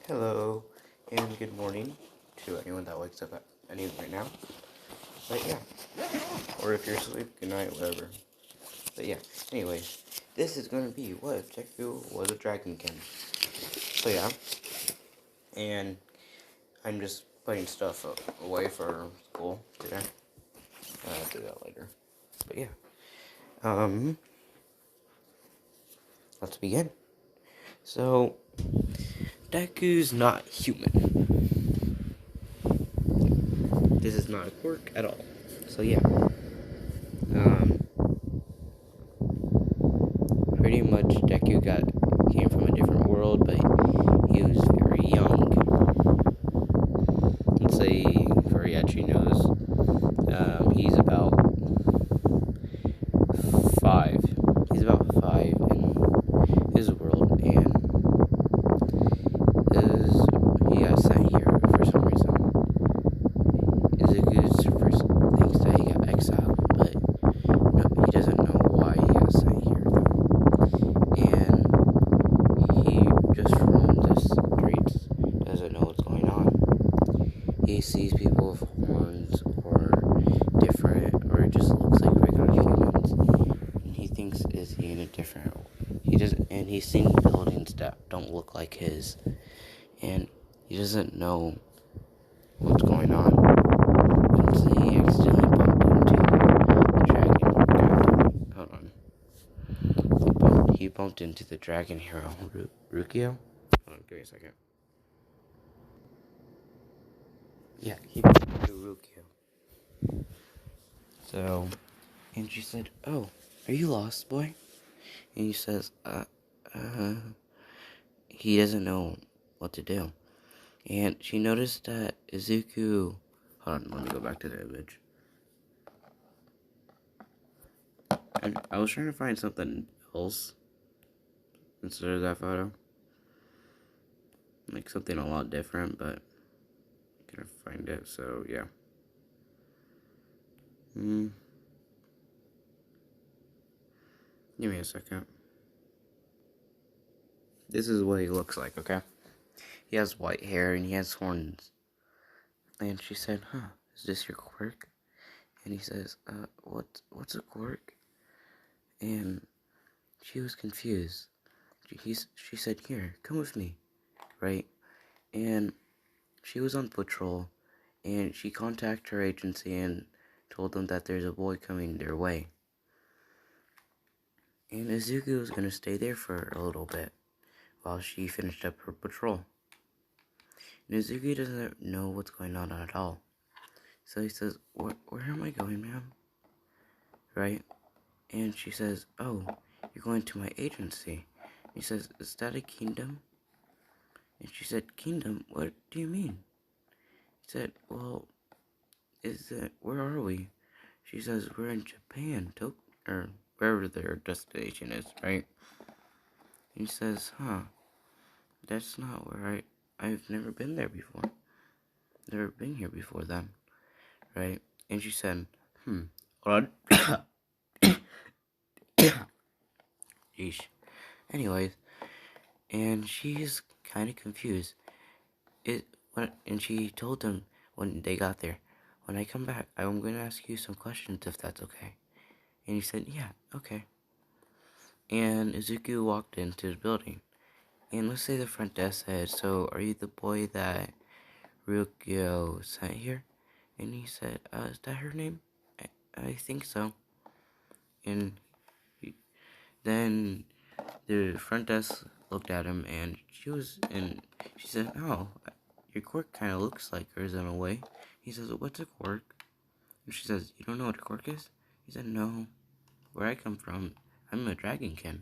Hello, and good morning to anyone that wakes up at any right now. But yeah, or if you're asleep, good night, whatever. But yeah, anyways, this is gonna be what if Deku was a dragonkin. So yeah, and I'm just putting stuff away for school today. I'll do that later. But yeah, um, let's begin. So, Deku's not human. This is not a quirk at all. So yeah, um, pretty much Deku came from a different world, but he was very young. Let's say before he actually knows, he's about 5. He's about 5 in his world, and he got sent here for some reason. Izuku's first thinks that he got exiled, but no, he doesn't know why he got sent here though. And he just roams the streets, doesn't know what's going on. He sees people with horns or different, or it just looks like regular humans. And he thinks, is he in a different? He doesn't, and he's seen buildings that don't look like his, and he doesn't know what's going on. Until he accidentally bumped into the dragon. Hold on. He bumped into the dragon hero, Rukio. Hold on, give me a second. Yeah, he bumped into Rukio. So, and she said, "Oh, are you lost, boy?" And he says, he doesn't know what to do. And she noticed that Izuku, hold on, let me go back to the image. And I was trying to find something else instead of that photo. Like something a lot different, but I couldn't find it, so yeah. Give me a second. This is what he looks like, okay? He has white hair and he has horns. And she said, is this your quirk? And he says, what's a quirk? And she was confused. She said, here, come with me, right? And she was on patrol, and she contacted her agency and told them that there's a boy coming their way. And Izuku was going to stay there for a little bit while she finished up her patrol. And Izuku doesn't know what's going on at all. So he says, where am I going, ma'am? Right? And she says, oh, you're going to my agency. He says, is that a kingdom? And she said, kingdom? What do you mean? He said, well, where are we? She says, we're in Japan, or wherever their destination is, right? He says, that's not where I've never been there before. Never been here before then, right? And she said, hold on. Yeesh. Anyways, and she's kind of confused. And she told him when they got there, when I come back, I'm going to ask you some questions if that's okay. And he said, yeah, okay. And Izuku walked into the building. And let's say the front desk said, so are you the boy that Ryukyo sent here? And he said, is that her name? I think so. And then the front desk looked at him, and she said, oh, your quirk kind of looks like hers in a way. He says, what's a quirk? And she says, you don't know what a quirk is? He said, no. Where I come from, I'm a dragonkin.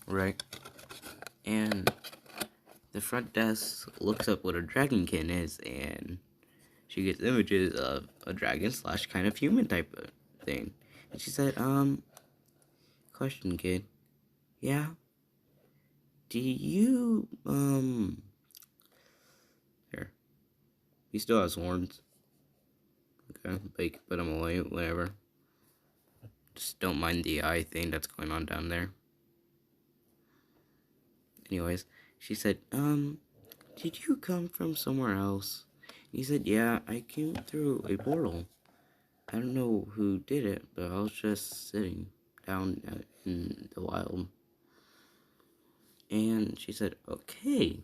Right? And the front desk looks up what a dragonkin is, and she gets images of a dragon / kind of human type of thing. And she said, question, kid. Yeah? Do you, here. He still has horns. Okay, but you can put them away, whatever. Just don't mind the eye thing that's going on down there. Anyways, she said, did you come from somewhere else? He said, yeah, I came through a portal. I don't know who did it, but I was just sitting down in the wild. And she said, okay,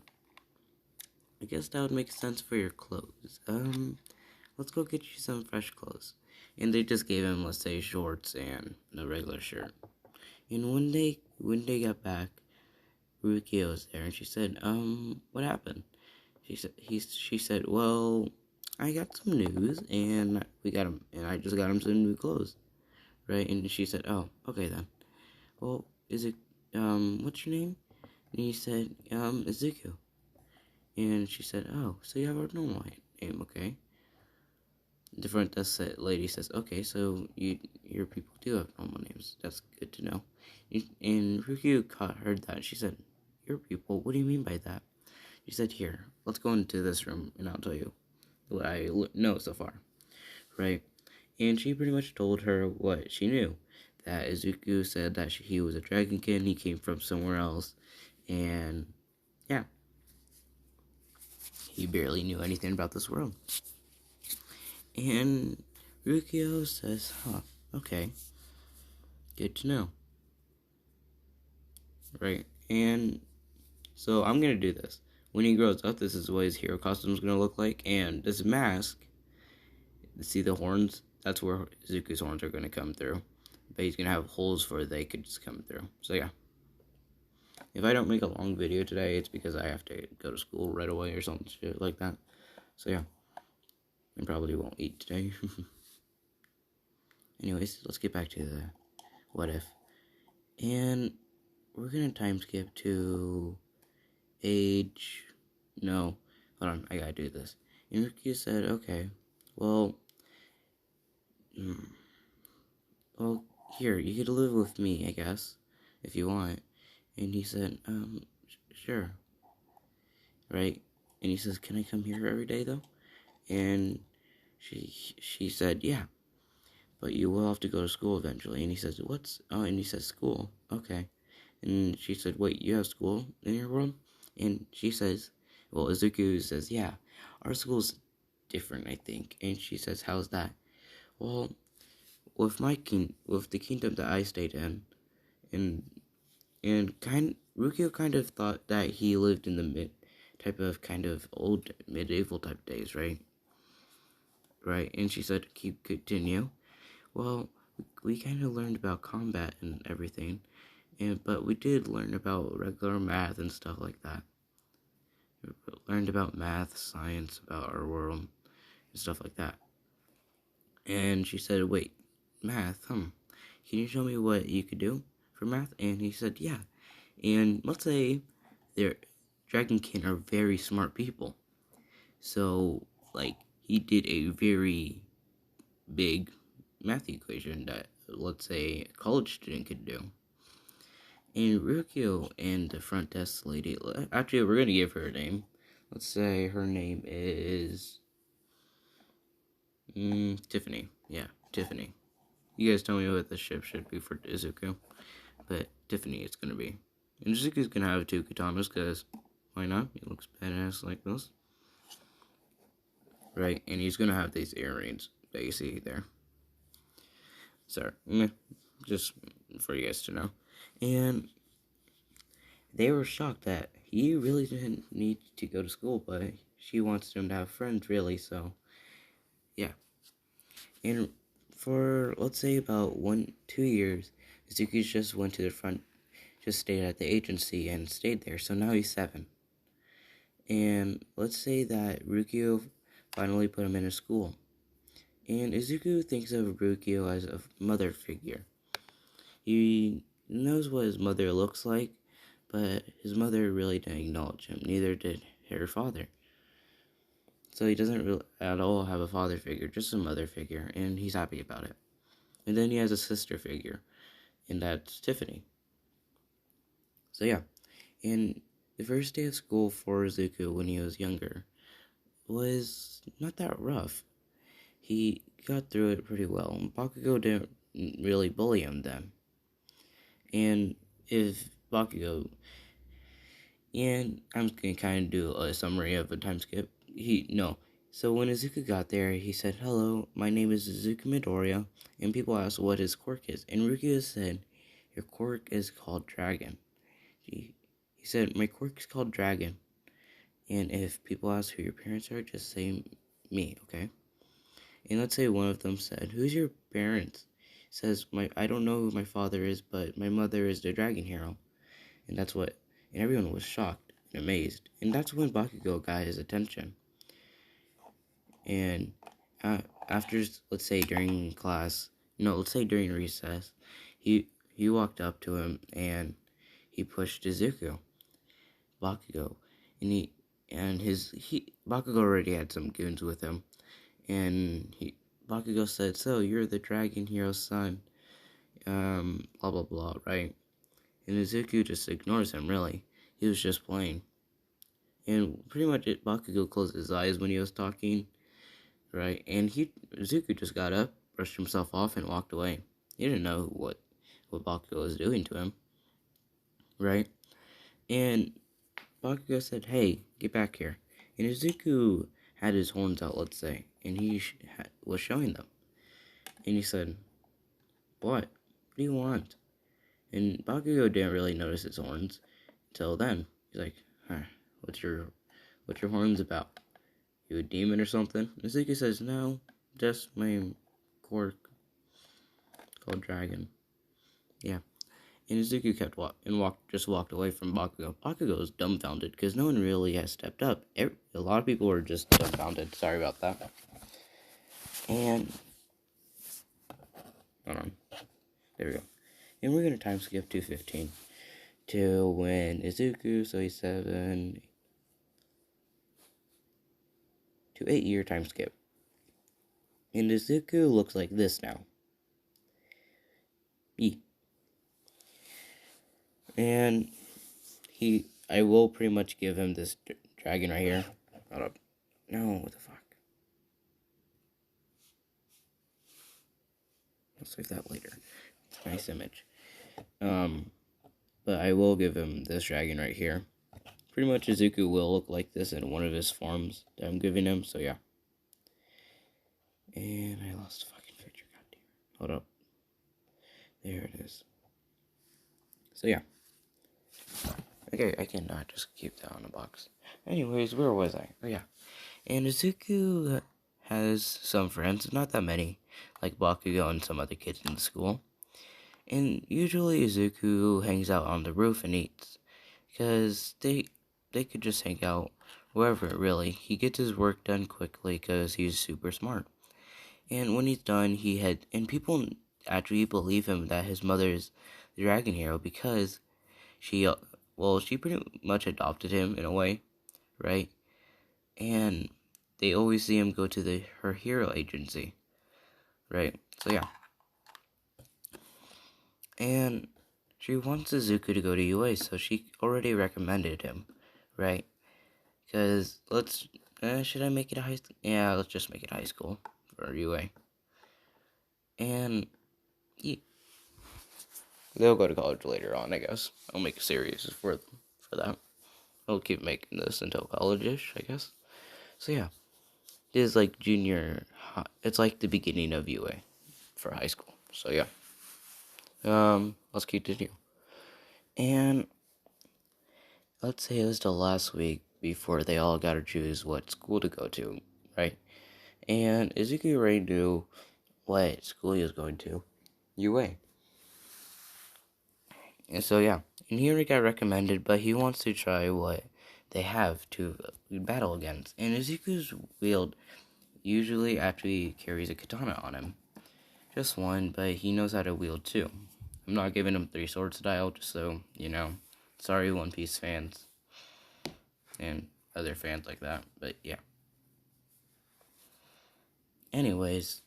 I guess that would make sense for your clothes. Let's go get you some fresh clothes. And they just gave him, let's say, shorts and a regular shirt. And when they got back, Rukia was there, and she said, what happened? She said, well, I got some news, and I just got him some new clothes, right? And she said, oh, okay then. Well, is it, what's your name? And he said, Izuku. And she said, oh, so you have a normal name, okay? The front desk lady says, okay, so your people do have normal names. That's good to know. And Rukia heard that. She said, your people? What do you mean by that? She said, here, let's go into this room, and I'll tell you what I know so far, right? And she pretty much told her what she knew. That Izuku said that he was a dragonkin, he came from somewhere else, and yeah, he barely knew anything about this world. And Rukio says, huh, okay, good to know, right? And so I'm gonna do this. When he grows up, this is what his hero costume is gonna look like, and this mask, see the horns? That's where Zuko's horns are gonna come through. But he's gonna have holes where they could just come through. So yeah. If I don't make a long video today, it's because I have to go to school right away or something shit like that. So yeah. I probably won't eat today. Anyways, let's get back to the what if. And we're gonna time skip to age... No. Hold on, I gotta do this. And Ricky said, okay, well... Well, here, you could live with me, I guess, if you want. And he said, sure. Right? And he says, can I come here every day, though? And she said, yeah. But you will have to go to school eventually. And he says, what's... Oh, and he says, school. Okay. And she said, wait, you have school in your world? And she says, well, Izuku says, yeah, our school's different, I think. And she says, how's that? Well, with the kingdom that I stayed in, Rukio kind of thought that he lived in the kind of old medieval type days, right? Right, and she said, continue. Well, we kind of learned about combat and everything, but we did learn about regular math and stuff like that. We learned about math, science, about our world, and stuff like that. And she said, wait, math, Can you show me what you could do for math? And he said, yeah. And let's say dragonkin are very smart people. So, like, he did a very big math equation that, let's say, a college student could do. And Ryukyo and the front desk lady, actually, we're going to give her a name. Let's say her name is... Tiffany. Yeah, Tiffany. You guys tell me what the ship should be for Izuku. But Tiffany it's going to be. And Izuku's going to have 2 katanas, because why not? He looks badass like this. Right, and he's going to have these earrings that you see there. Sorry, just for you guys to know. And they were shocked that he really didn't need to go to school, but she wants him to have friends, really, so yeah. And for, let's say, about 1-2 years, Izuku just went to the front, just stayed at the agency and stayed there, so now he's 7. And let's say that Rukio finally put him in a school. And Izuku thinks of Rukio as a mother figure. He knows what his mother looks like, but his mother really didn't acknowledge him, neither did her father. So he doesn't really at all have a father figure, just a mother figure, and he's happy about it. And then he has a sister figure, and that's Tiffany. So yeah, and the first day of school for Izuku when he was younger was not that rough. He got through it pretty well, and Bakugo didn't really bully him then. And if Bakugo, And I'm going to kind of do a summary of a time skip. So when Izuku got there, he said, "Hello, my name is Izuku Midoriya," and people asked what his quirk is. And Rukia said, "Your quirk is called Dragon." He said, "My quirk is called Dragon. And if people ask who your parents are, just say me, okay?" And let's say one of them said, "Who's your parents?" Says, I don't know who my father is, but my mother is the dragon hero." And and everyone was shocked and amazed. And that's when Bakugo got his attention. And after, let's say during recess, he walked up to him and he pushed Bakugo, and Bakugo already had some goons with him, and Bakugo said, "So you're the dragon hero's son, blah blah blah, right?" And Izuku just ignores him. Really, he was just playing, and pretty much Bakugo closed his eyes when he was talking, right? And Izuku just got up, brushed himself off, and walked away. He didn't know what Bakugo was doing to him, right? And Bakugo said, "Hey, get back here." And Izuku had his horns out, let's say, and he was showing them. And he said, "What? What do you want?" And Bakugo didn't really notice his horns until then. He's like, "Huh, what's your horns about? You a demon or something?" And Izuku says, "No, just my quirk called Dragon." Yeah. And Izuku just walked away from Bakugo. Bakugo was dumbfounded because no one really has stepped up. A lot of people were just dumbfounded. Sorry about that. And hold on, there we go. And we're gonna time skip to 15 to when Izuku, so he's 7 to 8-year time skip. And Izuku looks like this now. And I will pretty much give him this dragon right here. Hold up. No, what the fuck? I'll save that later. Nice image. But I will give him this dragon right here. Pretty much Izuku will look like this in one of his forms that I'm giving him, so yeah. And I lost the fucking picture, goddamn. Hold up. There it is. So yeah. Okay, I cannot just keep that on the box. Anyways, where was I? Oh yeah. And Izuku has some friends, not that many, like Bakugo and some other kids in the school. And usually Izuku hangs out on the roof and eats, because they could just hang out wherever, really. He gets his work done quickly because he's super smart. And when he's done, and people actually believe him that his mother is the dragon hero because she pretty much adopted him in a way, right? And they always see him go to her hero agency, right? So yeah. And she wants Izuku to go to UA, so she already recommended him, right? Because should I make it a high school? Yeah, let's just make it high school for UA. And yeah, they'll go to college later on, I guess. I'll make a series for that. I'll keep making this until college-ish, I guess. So yeah, it is like it's like the beginning of UA for high school. So yeah. Let's continue. And let's say it was the last week before they all got to choose what school to go to, right? And Izuku already knew what school he was going to. UA. And so yeah, and he already got recommended, but he wants to try what they have to battle against. And Izuku's wield usually actually carries a katana on him. Just one, but he knows how to wield two. I'm not giving him 3 sword style, just so, you know. Sorry, One Piece fans. And other fans like that, but yeah. Anyways,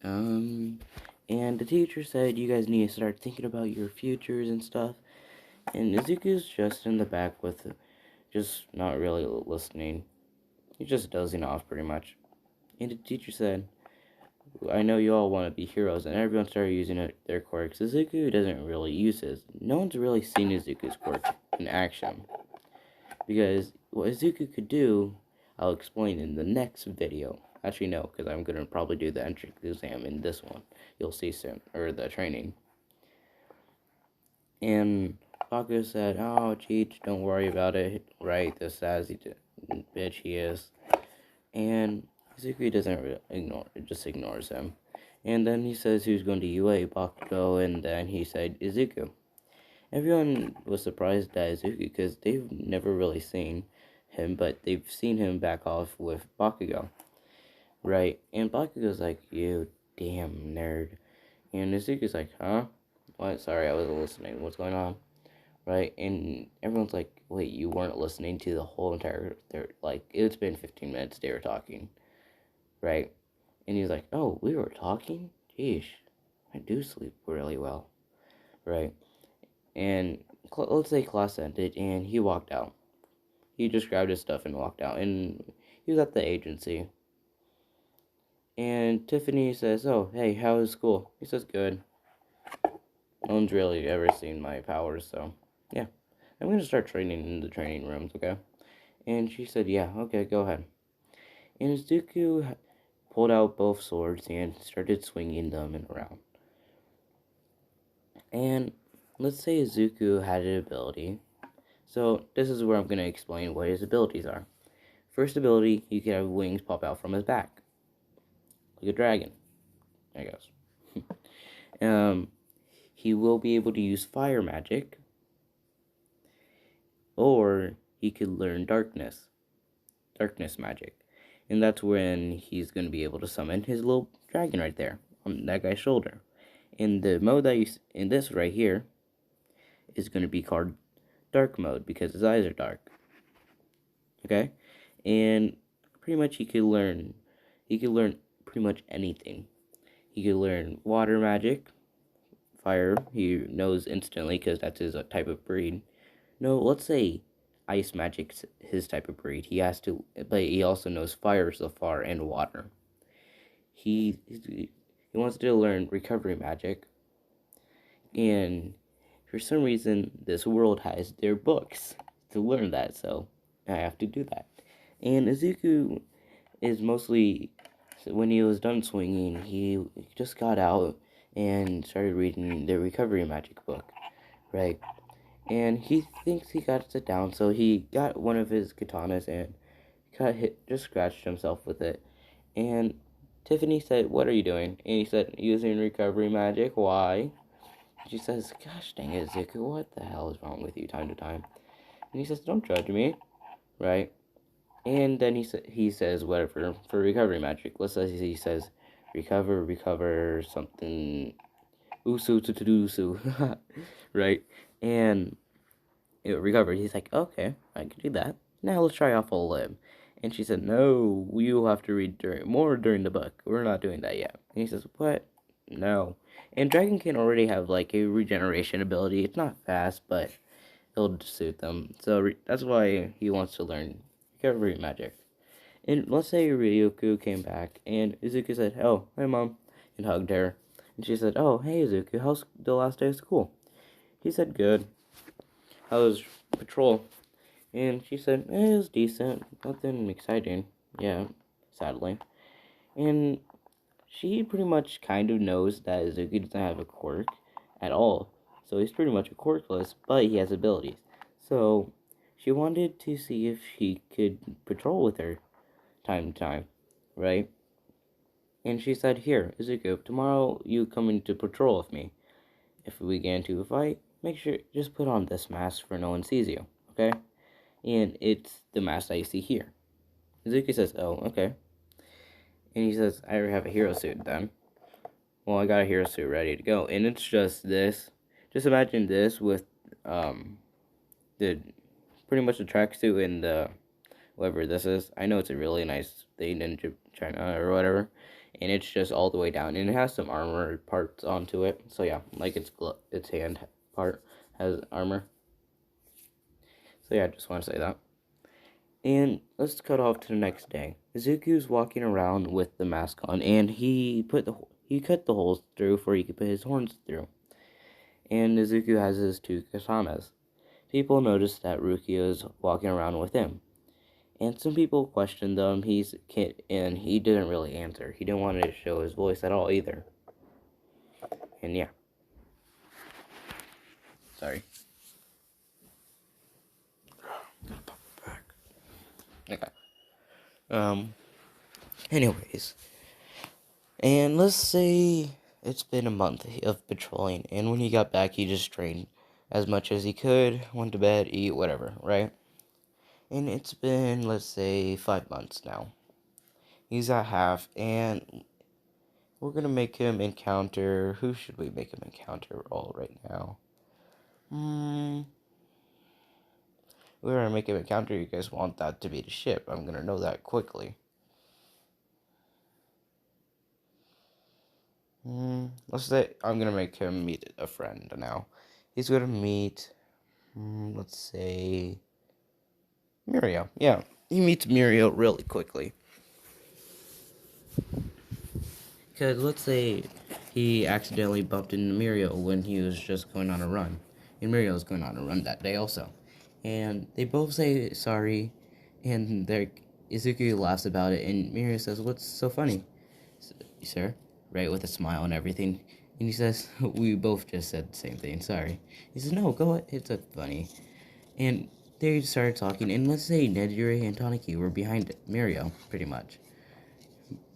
and the teacher said you guys need to start thinking about your futures and stuff. And Izuku's just in the back with just not really listening. He's just dozing off pretty much. And the teacher said, "I know you all want to be heroes," and everyone started using their quirks. Izuku doesn't really use his. No one's really seen Izuku's quirk in action. because what Izuku could do, I'll explain in the next video. Actually, no, because I'm going to probably do the entrance exam in this one. You'll see soon, or the training. And Bakugo said, "Oh, Cheech, don't worry about it, right? This sassy bitch he is." And Izuku doesn't really just ignores him. And then he says he was going to UA Bakugo, and then he said Izuku. Everyone was surprised at Izuku because they've never really seen him, but they've seen him back off with Bakugo, right? And Bakugo's like, "You damn nerd," and Izuku's like, "Huh? What? Sorry, I wasn't listening. What's going on?" Right? And everyone's like, "Wait, you weren't listening to the whole entire? Like, it's been 15 minutes. They were talking, right?" And he's like, "Oh, we were talking? Jeez, I do sleep really well, right?" And let's say class ended, and he walked out. He just grabbed his stuff and walked out, and he was at the agency. And Tiffany says, "Oh, hey, how is school?" He says, "Good." No one's really ever seen my powers, so yeah. I'm gonna start training in the training rooms, okay? And she said, "Yeah, okay, go ahead." And Izuku pulled out both swords and started swinging them around. And let's say Izuku had an ability. So this is where I'm going to explain what his abilities are. First ability, he could have wings pop out from his back. Like a dragon, I guess. He will be able to use fire magic. Or he could learn darkness magic. And that's when he's going to be able to summon his little dragon right there on that guy's shoulder. And the mode that you in this right here is going to be called dark mode because his eyes are dark. Okay? And pretty much he could learn pretty much anything. He could learn water magic, fire, he knows instantly because that's his type of breed. No, let's say ice magic's his type of breed. He has to, but he also knows fire so far and water. He wants to learn recovery magic, and for some reason this world has their books to learn that, so I have to do that. And Izuku is mostly, when he was done swinging, he just got out and started reading the recovery magic book, right? And he thinks he got it down, so he got one of his katanas and just scratched himself with it. And Tiffany said, "What are you doing?" And he said, "Using recovery magic." "Why?" She says, "Gosh dang it, Zuko, what the hell is wrong with you time to time?" And he says, "Don't judge me," right? And then he says whatever for recovery magic. Let's say he says, recover, something, usu to usu, right? And it recovered. He's like, "Okay, I can do that. Now let's try off a limb." And she said, "No, you have to read more during the book. We're not doing that yet." And he says, "What? No." And dragonkin already have like a regeneration ability. It's not fast, but it'll suit them. So that's why he wants to learn recovery magic. And let's say Ryuko came back, and Izuku said, "Oh, hi, Mom," and hugged her. And she said, "Oh, hey, Izuku, how's the last day of school?" He said, "Good." "How was patrol?" And she said, "It was decent, nothing exciting." Yeah, sadly. And she pretty much kind of knows that Izuku doesn't have a quirk at all. So he's pretty much a quirkless, but he has abilities. So she wanted to see if he could patrol with her time to time, right? And she said, "Here, Izuku, tomorrow you come into patrol with me. If we get into a fight, make sure just put on this mask for no one sees you, okay?" And it's the mask that you see here. Izuku says, "Oh, okay." And he says, "I already have a hero suit then." "Well, I got a hero suit ready to go." And it's just this. Just imagine this with the pretty much the tracksuit and the whatever this is. I know it's a really nice thing in China or whatever. And it's just all the way down. And it has some armor parts onto it. So yeah, like its hand part has armor. So yeah, I just want to say that. And let's cut off to the next day. Izuku's walking around with the mask on, and he cut the holes through for he could put his horns through. And Izuku has his two katanas. people noticed that Ruki was walking around with him. And some people questioned him, and he didn't really answer. He didn't want to show his voice at all either. And yeah. Sorry. Gotta pop it back. Okay. Anyways. And let's say it's been a month of patrolling, and when he got back, he just trained as much as he could, went to bed, eat, whatever, right? And it's been, let's say, 5 months now. He's at half, and we're gonna make him encounter. Who should we make him encounter all right now? We're gonna make him encounter. You guys want that to be the ship? I'm gonna know that quickly. Let's say I'm gonna make him meet a friend now. He's gonna meet, let's say, Muriel. Yeah, he meets Muriel really quickly. Because let's say he accidentally bumped into Muriel when he was just going on a run. And Muriel was going on a run that day also. And they both say sorry, and Izuku laughs about it, and Muriel says, "What's so funny, sir?" Right, with a smile and everything. And he says, "We both just said the same thing, sorry." He says, "No, go ahead, it's funny." And they started talking, and let's say Nejire and Taniki were behind Muriel, pretty much.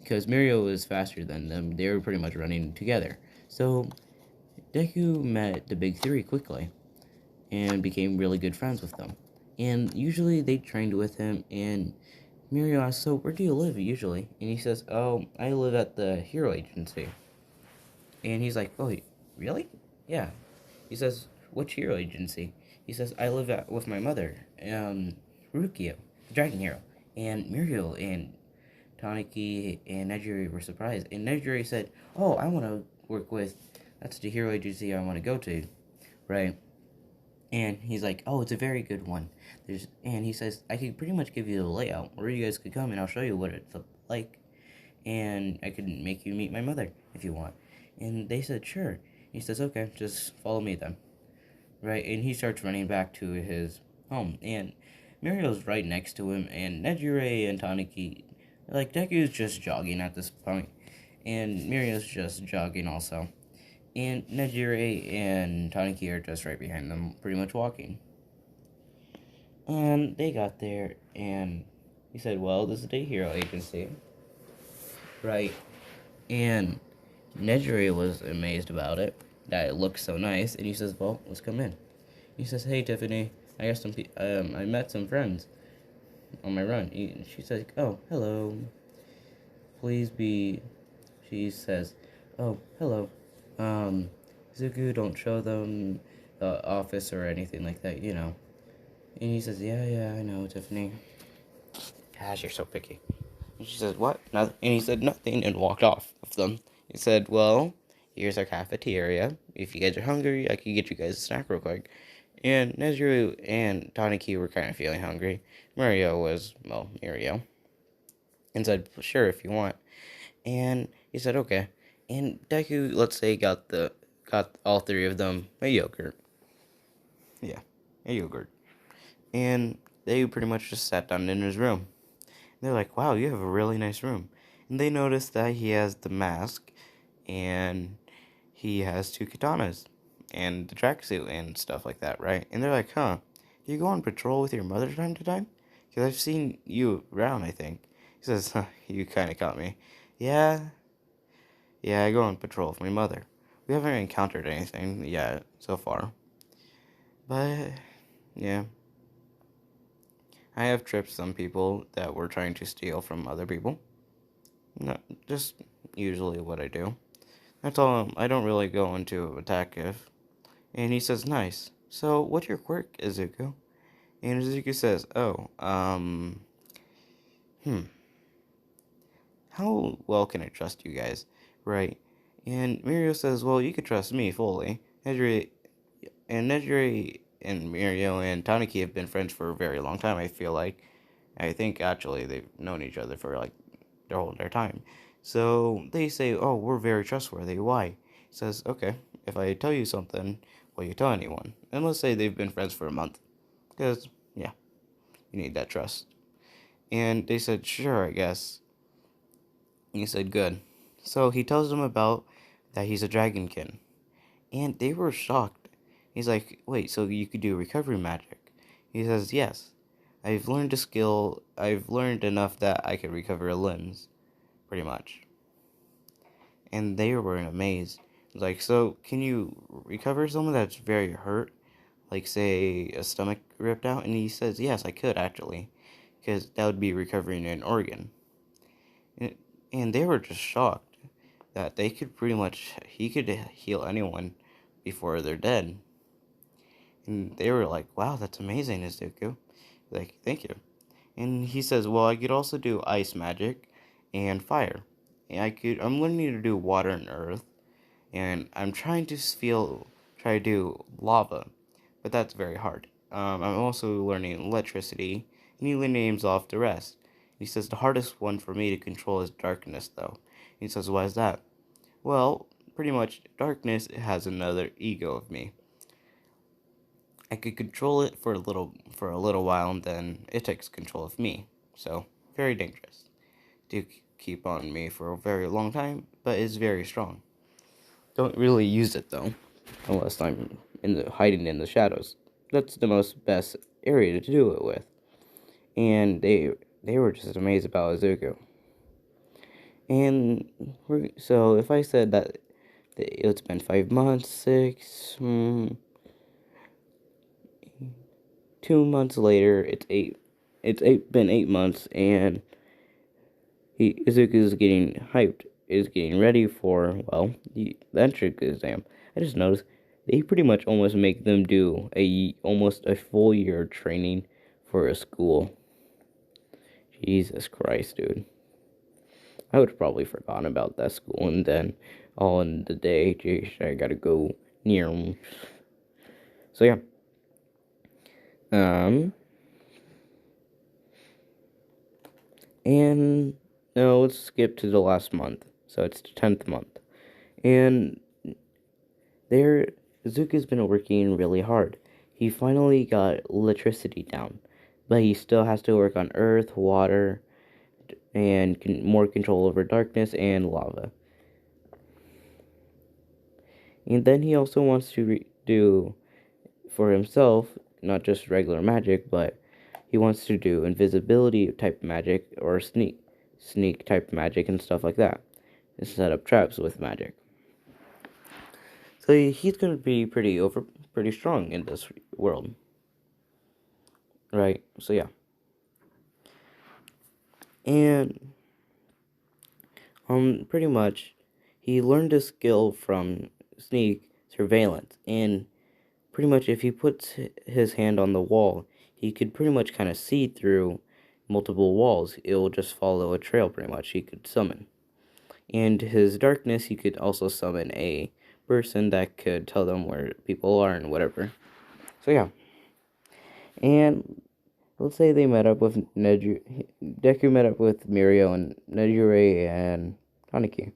Because Muriel was faster than them, they were pretty much running together. So, Deku met the big three quickly, and became really good friends with them. And usually they trained with him, and Muriel asks, "So, where do you live usually?" And he says, "Oh, I live at the Hero Agency." And he's like, "Oh, really?" "Yeah." He says, "Which Hero Agency?" He says, "I live with my mother, Rukio, the Dragon Hero." And Muriel and Taniki and Nejire were surprised. And Nejire said, "Oh, I want to work with, that's the Hero Agency I want to go to." Right? And he's like, "Oh, it's a very good one." And he says, "I could pretty much give you the layout where you guys could come, and I'll show you what it's like. And I could make you meet my mother if you want." And they said, "Sure." He says, "Okay, just follow me then." Right? And he starts running back to his home. And Mario's right next to him. And Nejire and Taniki, like, Deku's just jogging at this point. And Mario's just jogging also. And Nejire and Taniki are just right behind them, pretty much walking. And they got there, and he said, "Well, this is the Hero Agency." Right? And Nejire was amazed about it, that it looked so nice, and he says, "Well, let's come in." He says, "Hey, Tiffany, I got I met some friends on my run." She says, "Oh, hello. Please be," she says, "Oh, hello. Zuku, don't show them the office or anything like that, you know." And he says, yeah, I know, Tiffany." "Gosh, you're so picky." And she says, "What?" Nothing. And he said nothing and walked off with them. He said, "Well, here's our cafeteria. If you guys are hungry, I can get you guys a snack real quick." And Nezuru and Taniki were kind of feeling hungry. Mario, and said, "Sure, if you want." And he said, "Okay." And Deku, let's say, got all three of them a yogurt. Yeah, a yogurt. And they pretty much just sat down in his room. They're like, "Wow, you have a really nice room." And they noticed that he has the mask, and he has two katanas, and the tracksuit and stuff like that, right? And they're like, "Huh, do you go on patrol with your mother time to time? Because I've seen you around, I think." He says, "Huh, you kind of caught me." Yeah, I go on patrol with my mother. We haven't encountered anything yet so far. But, yeah. I have tripped some people that were trying to steal from other people. Not just usually what I do. I told him I don't really go into attack if. And he says, "Nice. So, what's your quirk, Izuku?" And Izuku says, "Oh, how well can I trust you guys?" Right? And Mirio says, "Well, you could trust me fully." Nejire and Mirio and Taniki have been friends for a very long time, I feel like. I think, actually, they've known each other for, like, their time. So, they say, "Oh, we're very trustworthy. Why?" He says, "Okay, if I tell you something, before you tell anyone. And let's say they've been friends for a month. Because, yeah, you need that trust. And they said, sure, I guess. And he said, good. So he tells them about that he's a dragonkin. And they were shocked. He's like, wait, so you could do recovery magic? He says, yes. I've learned a skill. I've learned enough that I could recover limbs. Pretty much. And they were in a maze. Like, so can you recover someone that's very hurt? Like, say, a stomach ripped out? And he says, yes, I could, actually. Because that would be recovering an organ. And they were just shocked that they could he could heal anyone before they're dead. And they were like, wow, that's amazing, Izuku. Like, thank you. And he says, well, I could also do ice magic and fire. And I'm learning to do water and earth. And I'm trying to try to do lava. But that's very hard. I'm also learning electricity. And he names off the rest. He says the hardest one for me to control is darkness, though. He says, why is that? Well, pretty much darkness has another ego of me. I could control it for a little while, and then it takes control of me. So, very dangerous. Do keep on me for a very long time, but it's very strong. Don't really use it though, unless I'm hiding in the shadows. That's the best area to do it with. And they were just amazed about Izuku. And so if I said that it's been 5 months, 6, 2 months later, it's 8. Been 8 months, and Izuku is getting hyped. Is getting ready for the entrance exam. I just noticed they pretty much almost make them do almost a full year training for a school. Jesus Christ, dude. I would have probably forgotten about that school, and then all in the day, geez, I gotta go near them. So yeah. And now let's skip to the last month. So it's the 10th month. And Zuka's been working really hard. He finally got electricity down. But he still has to work on earth, water, and more control over darkness and lava. And then he also wants to do for himself, not just regular magic, but he wants to do invisibility type magic or sneak type magic and stuff like that. And set up traps with magic. So he's gonna be pretty strong in this world. Right? So yeah. And pretty much he learned a skill from sneak surveillance, and pretty much if he puts his hand on the wall, he could pretty much kind of see through multiple walls. It will just follow a trail pretty much he could summon. And his darkness, he could also summon a person that could tell them where people are and whatever. So yeah. And let's say they met up with Deku met up with Mirio and Nejire and Taniki.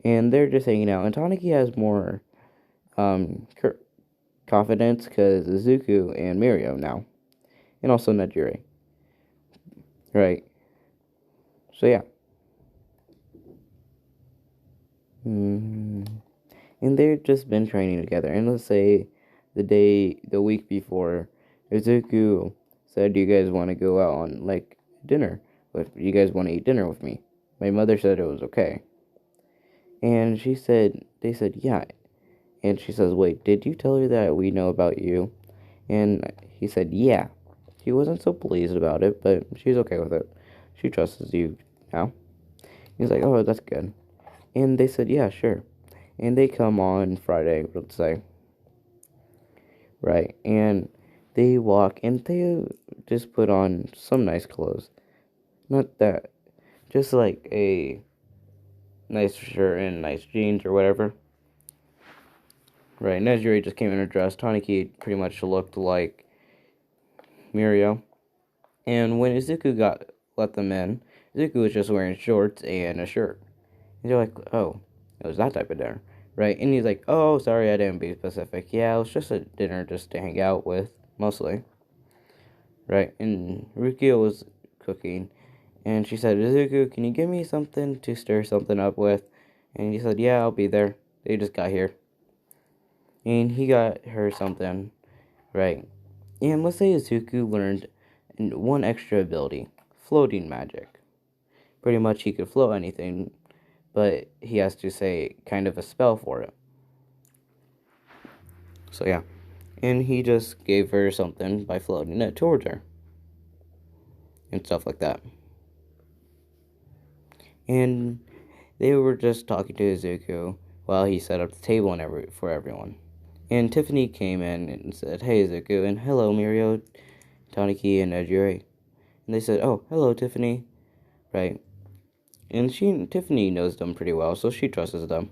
And they're just hanging out. And Taniki has more confidence because Izuku and Mirio now. And also Nejire. Right. So yeah. And they've just been training together. And let's say the week before, Izuku said, "Do you guys want to go out on dinner? You guys want to eat dinner with me?" My mother said it was okay. And they said, yeah. And she says, "Wait, did you tell her that we know about you?" And he said, yeah. She wasn't so pleased about it, but she's okay with it. She trusts you now. He's like, "Oh, that's good." And they said, yeah, sure. And they come on Friday, let's say. Right. And they walk and they just put on some nice clothes. Not that. Just like a nice shirt and nice jeans or whatever. Right. Nejire just came in her dress. Taniki pretty much looked like Mirio. And when Izuku let them in, Izuku was just wearing shorts and a shirt. And they're like, oh, it was that type of dinner. right? And he's like, oh, sorry, I didn't be specific. Yeah, it was just a dinner just to hang out with, mostly, right? And Rukia was cooking, and she said, Izuku, can you give me something to stir something up with? And he said, yeah, I'll be there. They just got here. And he got her something, right? And let's say Izuku learned one extra ability, floating magic. Pretty much he could float anything, but he has to say kind of a spell for it. So yeah. And he just gave her something by floating it towards her. And stuff like that. And they were just talking to Izuku while he set up the table for everyone. And Tiffany came in and said, hey Izuku, and hello Mirio, Taniki, and Ejire. And they said, oh, hello Tiffany. Right. And Tiffany knows them pretty well, so she trusts them.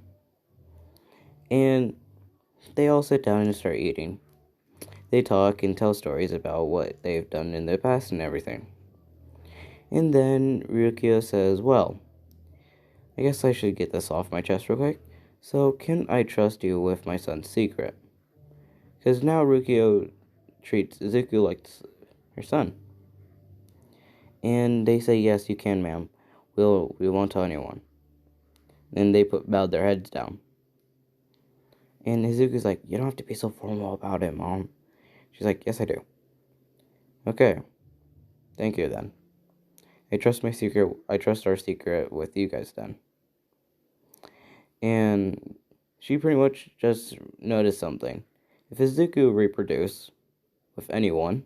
And they all sit down and start eating. They talk and tell stories about what they've done in the past and everything. And then Ryukio says, well, I guess I should get this off my chest real quick. So, can I trust you with my son's secret? Because now Ryukio treats Izuku like her son. And they say, yes, you can, ma'am. We won't tell anyone. Then they bowed their heads down. And Izuku's like, you don't have to be so formal about it, Mom. She's like, yes, I do. Okay. Thank you, then. I trust our secret with you guys, then. And she pretty much just noticed something. If Izuku reproduce with anyone,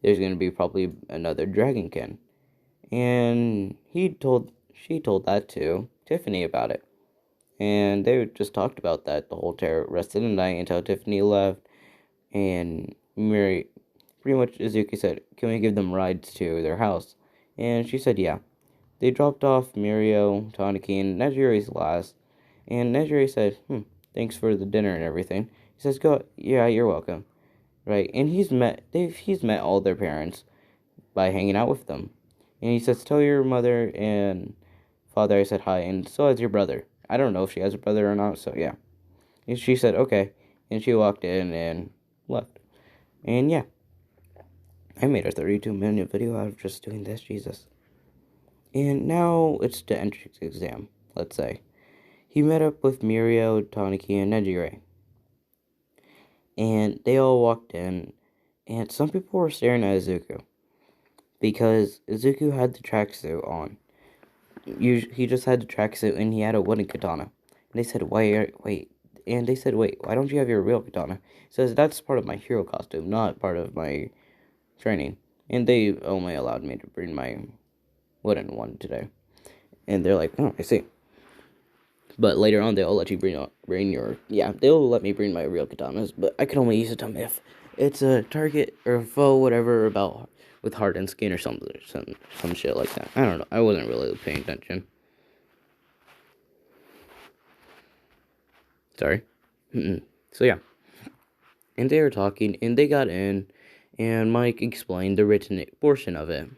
there's going to be probably another dragonkin. And she told that to Tiffany about it. And they just talked about that the whole rest of the night until Tiffany left. And pretty much Izuku said, can we give them rides to their house? And she said, yeah. They dropped off Mirio, Taniki, and Nejiri's last. And Nejiri said, thanks for the dinner and everything. He says, go, yeah, you're welcome. Right? And he's met all their parents by hanging out with them. And he says, tell your mother and father I said hi, and so has your brother. I don't know if she has a brother or not, so yeah. And she said, okay. And she walked in and left. And yeah. I made a 32-minute video out of just doing this, Jesus. And now it's the entrance exam, let's say. He met up with Mirio, Taniki, and Nejire. And they all walked in, and some people were staring at Izuku. Because Izuku had the tracksuit on. He just had the tracksuit, and he had a wooden katana. And they said, wait, why don't you have your real katana? He says, that's part of my hero costume, not part of my training. And they only allowed me to bring my wooden one today. And they're like, oh, I see. But later on, they'll let you they'll let me bring my real katanas, but I can only use them if it's a target or a foe, whatever, with hardened skin or some shit like that. I don't know. I wasn't really paying attention. Sorry. So yeah. And they were talking, and they got in, and Mike explained the written portion of it.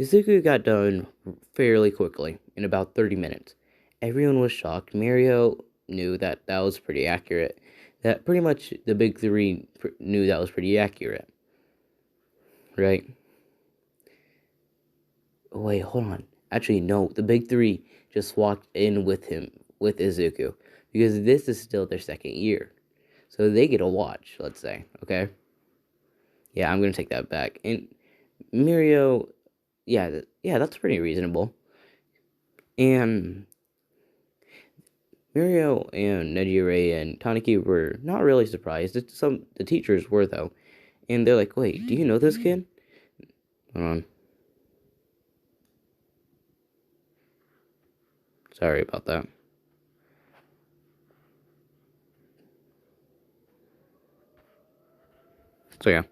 Izuku got done fairly quickly, in about 30 minutes. Everyone was shocked. Mirio knew that was pretty accurate. That pretty much the big three knew that was pretty accurate. Right? Oh, wait, hold on. Actually, no. The big three just walked in with Izuku. Because this is still their second year. So they get a watch, let's say. Okay? Yeah, I'm going to take that back. And Mirio, yeah, that's pretty reasonable. And Mirio and Nejire and Taniki were not really surprised. The teachers were, though. And they're like, wait, do you know this kid? Hold on. Sorry about that. So, yeah.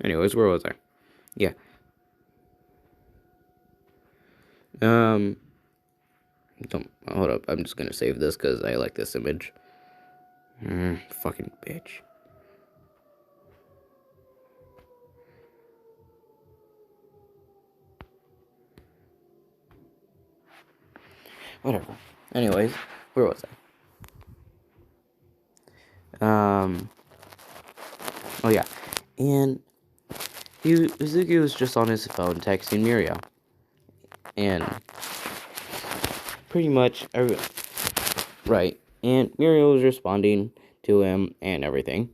Anyways, where was I? Yeah. Hold up. I'm just gonna save this because I like this image. Fucking bitch. Whatever. Anyways, where was I? Oh yeah, and Izuku was just on his phone texting Mirio, and pretty much right. And Mirio was responding to him and everything,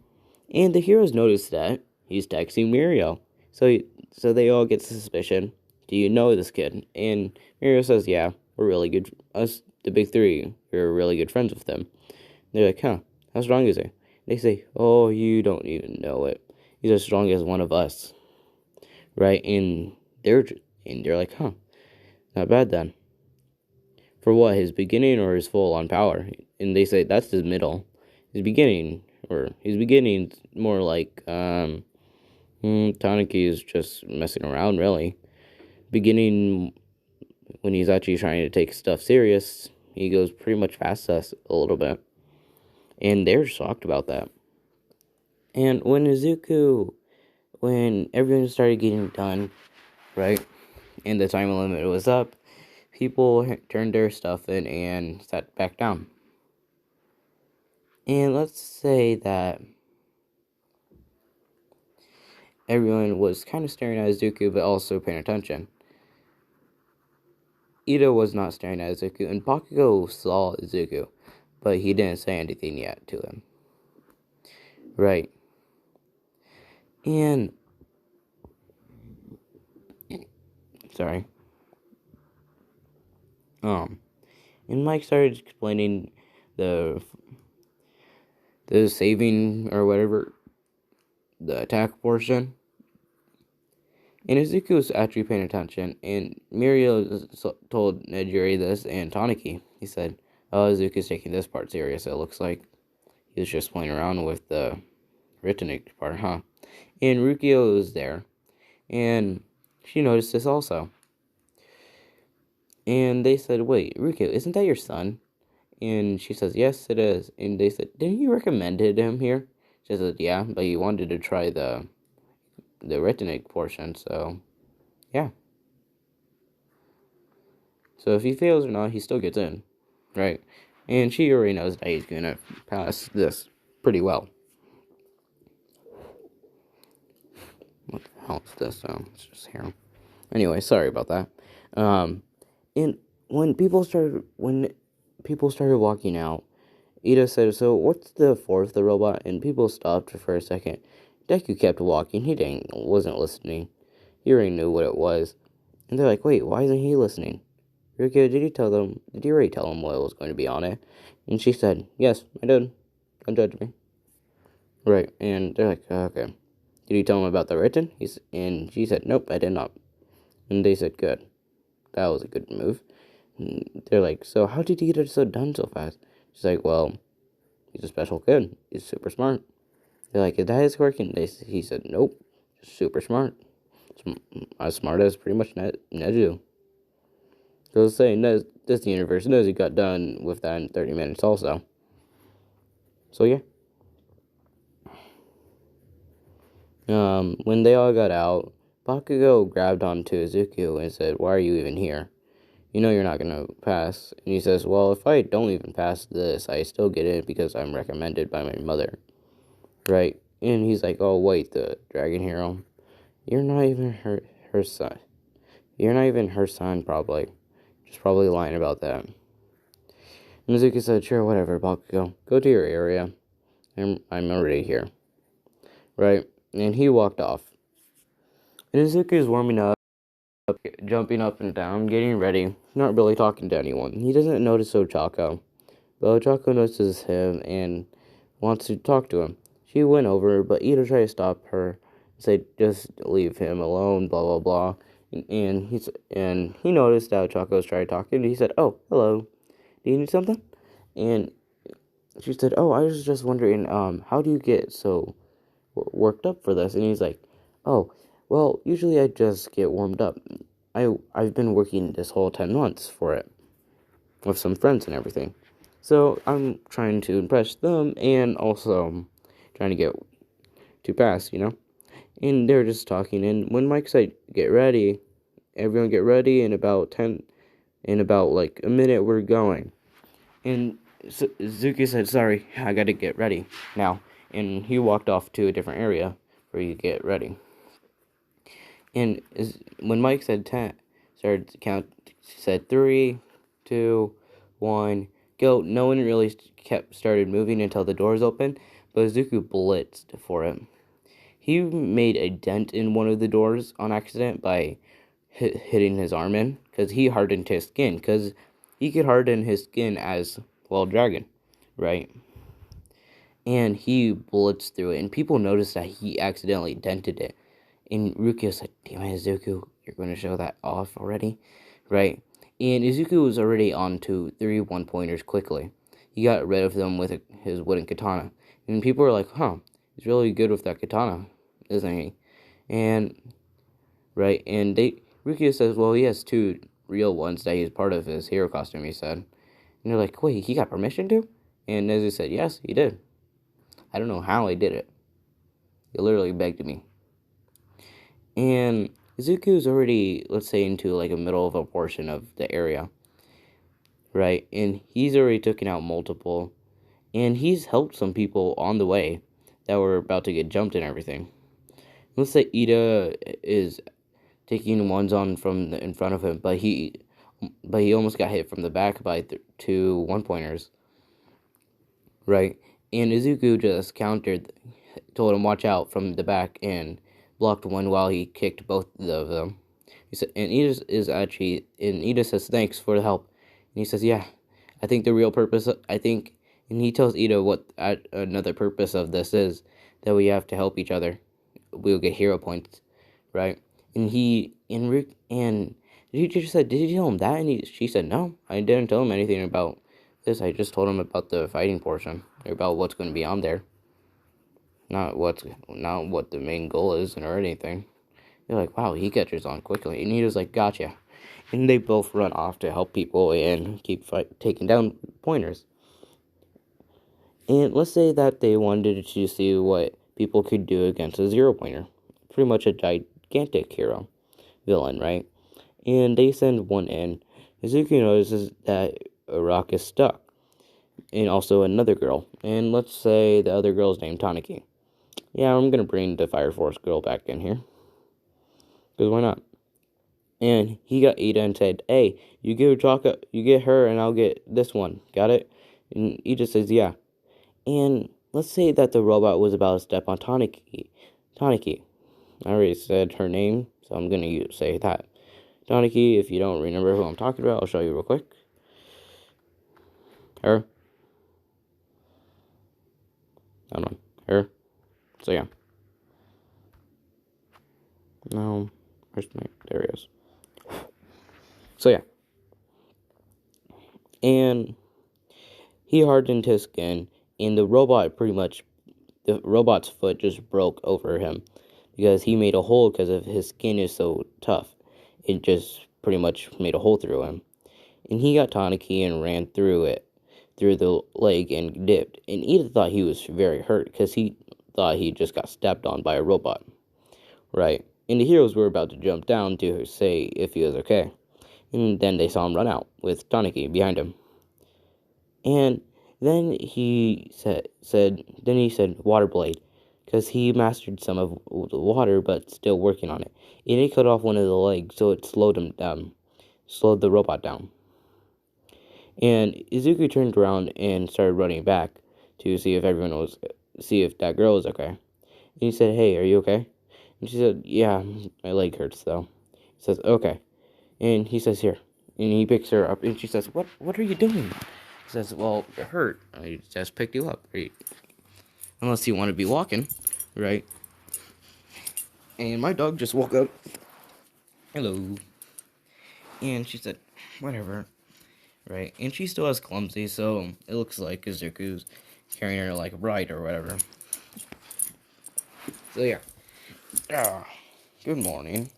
and the heroes noticed that he's texting Mirio, so they all get suspicion. Do you know this kid? And Mirio says, "Yeah, we're really good. Us, the big three, we're really good friends with them." They're like, "Huh? How strong is he?" They say, "Oh, you don't even know it. He's as strong as one of us." Right? And they're like, "Huh? Not bad then." For what, his beginning or his full on power? And they say that's his middle. His beginning more like Tanaki is just messing around really. Beginning when he's actually trying to take stuff serious, he goes pretty much past us a little bit. And they're shocked about that. And when everyone started getting done, right, and the time limit was up, people turned their stuff in and sat back down. And let's say that everyone was kind of staring at Izuku, but also paying attention. Ito was not staring at Izuku, and Bakugo saw Izuku, but he didn't say anything yet to him. Right. And sorry. And Mike started explaining the saving or whatever, the attack portion. And Izuku was actually paying attention, and Mirio told Nejiri this and Taniki. He said, "Oh, Izuku's taking this part serious, it looks like. He was just playing around with the written part, huh?" And Rukio was there, and she noticed this also. And they said, "Wait, Rukio, isn't that your son?" And she says, "Yes, it is." And they said, "Didn't you recommend him here?" She said, "Yeah, but he wanted to try the Retinic portion, so yeah. So if he fails or not, he still gets in, right?" And she already knows that he's gonna pass this pretty well. What the hell is this? It's just here. Anyway, sorry about that. And when people started walking out, Ida said, "So what's the fourth, the robot?" And people stopped for a second. Deku kept walking. He wasn't listening. He already knew what it was. And they're like, "Wait, why isn't he listening?" Rukio, did you already tell him what was going to be on it? And she said, "Yes, I did. Don't judge me." Right, and they're like, "Okay. Did you tell him about the written?" And she said, "Nope, I did not." And they said, "Good. That was a good move." And they're like, "So how did he get it so done so fast?" She's like, "Well, he's a special kid. He's super smart." They're like, "Is that his quirk?" And he said, "Nope, just super smart. As smart as pretty much Nezu." So let's say this universe knows he got done with that in 30 minutes also. So yeah. When they all got out, Bakugo grabbed onto Izuku and said, "Why are you even here? You know you're not gonna pass." And he says, "Well, if I don't even pass this, I still get in because I'm recommended by my mother." Right? And he's like, "Oh wait, the dragon hero. You're not even her son. You're not even her son, probably. Just probably lying about that." Mizuki said, "Sure, whatever, Bakugo. Go to your area. I'm already here." Right? And he walked off. And Mizuki is warming up, jumping up and down, getting ready, not really talking to anyone. He doesn't notice Ochako, but Ochako notices him and wants to talk to him. She went over, but Ito tried to stop her, said, "Just leave him alone, blah, blah, blah." And he noticed that Ochako was trying to talk to him, and he said, "Oh, hello. Do you need something?" And she said, "Oh, I was just wondering, how do you get so worked up for this?" And he's like, "Oh, well, usually I just get warmed up. I've been working this whole 10 months for it with some friends and everything. So I'm trying to impress them and also trying to get to pass, you know?" And they're just talking. And when Mike said, "Get ready, everyone get ready," in about like a minute we're going. And Zuki said, "Sorry, I gotta get ready now," and he walked off to a different area where you get ready. And when Mike said 10, started to count, said 3, 2, 1, go. No one really started moving until the doors opened, but Zuku blitzed for it. He made a dent in one of the doors on accident by hitting his arm in, because he hardened his skin, because he could harden his skin as, well, dragon, right? And he blitzed through it, and people noticed that he accidentally dented it. And Rukia said, "Damn it, Izuku, you're going to show that off already?" Right? And Izuku was already on to 3 one-pointers quickly. He got rid of them with his wooden katana. And people were like, huh, he's really good with that katana, isn't he? And, right, and Rukia says, well, he has 2 real ones that he's part of his hero costume, he said. And they're like, wait, he got permission to? And Nezu said, yes, he did. I don't know how he did it. He literally begged me. And Izuku's already, let's say, into like a middle of a portion of the area, right? And he's already taken out multiple, and he's helped some people on the way that were about to get jumped and everything. Let's say Ida is taking ones on from in front of him, but he almost got hit from the back by 2 one-pointers, right? And Izuku just countered, told him watch out from the back, and blocked one while he kicked both of them. He said, and Ida says thanks for the help. And he says, yeah, I think the real purpose, and he tells Ida what another purpose of this is, that we have to help each other. We'll get hero points, right? And the teacher said, did you tell him that? And she said, no, I didn't tell him anything about this. I just told him about the fighting portion, or about what's going to be on there. Not what the main goal is or anything. They're like, wow, he catches on quickly. And Ida's like, gotcha. And they both run off to help people and keep taking down pointers. And let's say that they wanted to see what people could do against a 0-pointer. Pretty much a gigantic hero villain, right? And they send one in. Izuku notices that a rock is stuck. And also another girl. And let's say the other girl's named Taniki. Yeah, I'm gonna bring the Fire Force girl back in here. Because why not? And he got Ida and said, hey, you get her and I'll get this one. Got it? And Ida says, yeah. And let's say that the robot was about to step on Taniki. I already said her name, so I'm gonna say that. Taniki, if you don't remember who I'm talking about, I'll show you real quick. Her. Hold on. Her. So yeah. No. Where's my... There he is. So yeah. And he hardened his skin, and the robot's foot just broke over him because he made a hole because of his skin is so tough. It just pretty much made a hole through him. And he got Taniki and ran through the leg and dipped. And Ida thought he was very hurt because he thought he just got stepped on by a robot. Right? And the heroes were about to jump down to say if he was okay. And then they saw him run out with Taniki behind him. And then he said water blade, because he mastered some of the water, but still working on it. And he cut off one of the legs, so it slowed the robot down. And Izuku turned around and started running back to see if that girl was okay. And he said, hey, are you okay? And she said, yeah, my leg hurts though. He says, okay. And he says, here. And he picks her up, and she says, what are you doing? He says, well, it hurt. I just picked you up. Right? Unless you want to be walking, right? And my dog just woke up. Hello. And she said, whatever. Right? And she still has clumsy, so it looks like Izuku's carrying her like a bride or whatever. So yeah. Good morning.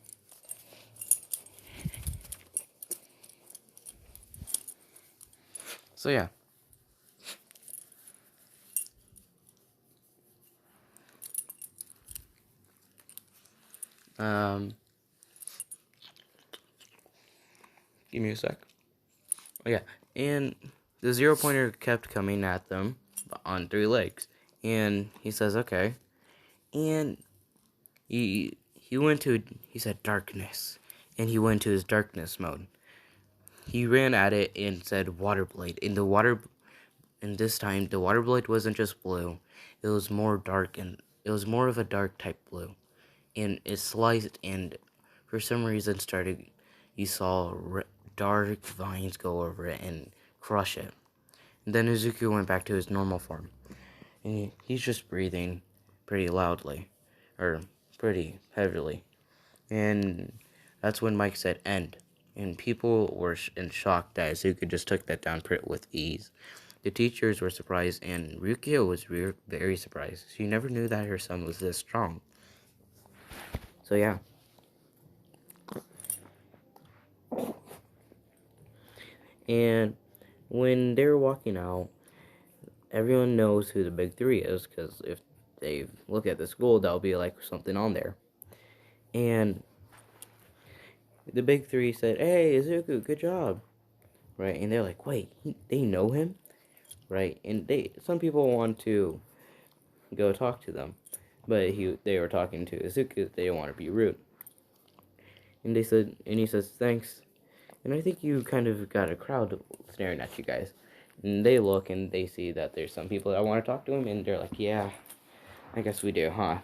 So yeah. Give me a sec. Oh yeah, and the 0-pointer kept coming at them on 3 legs. And he says, okay. And he said darkness. And he went to his darkness mode. He ran at it and said water blade. And this time the water blade wasn't just blue. It was more dark, and it was more of a dark type blue. And it sliced, and for some reason you saw dark vines go over it and crush it. And then Izuku went back to his normal form. And he's just breathing pretty loudly, or pretty heavily. And that's when Mike said end. And people were in shock that Izuku just took that down with ease. The teachers were surprised, and Ryukio was very surprised. She never knew that her son was this strong. So yeah. And when they're walking out, everyone knows who the big 3 is, because if they look at the school, that'll be like something on there. And the big 3 said, hey, Izuku, good job. Right? And they're like, wait, they know him? Right? And some people want to go talk to them. But they were talking to Izuku. They don't want to be rude. And he says, thanks. And I think you kind of got a crowd staring at you guys. And they look and they see that there's some people that want to talk to him. And they're like, yeah, I guess we do, huh?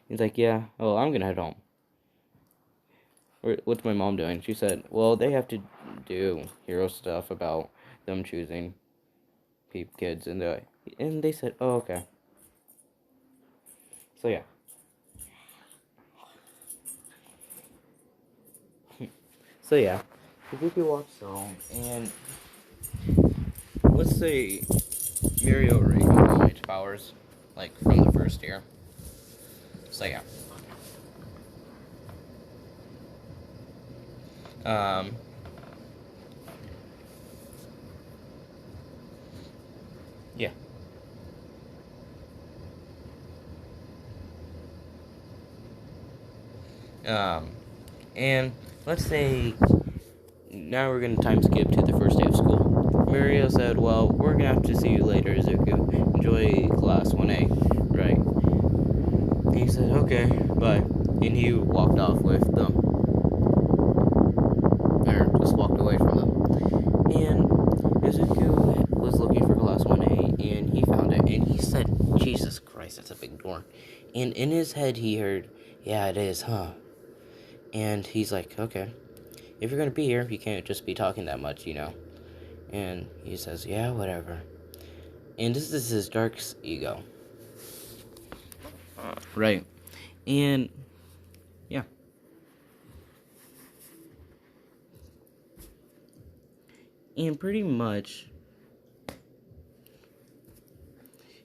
He's like, yeah, well, I'm going to head home. What's my mom doing? She said, well, they have to do hero stuff about them choosing kids. And they said, oh, okay. So, yeah. Izuku walks home, and let's say Mirio already got all its powers, like, from the first year. So, yeah. Yeah. And let's say now we're going to time skip to the first day of school. Mirio said, well, we're going to have to see you later, Izuku. Enjoy class 1A, right? And he said, okay, bye. And he walked off with them. Or just walked away from them. And Izuku was looking for class 1A, and he found it. And he said, Jesus Christ, that's a big door. And in his head, he heard, yeah, it is, huh? And he's like, okay. If you're going to be here, you can't just be talking that much, you know. And he says, yeah, whatever. And this is his dark ego. Right. And, yeah. And pretty much,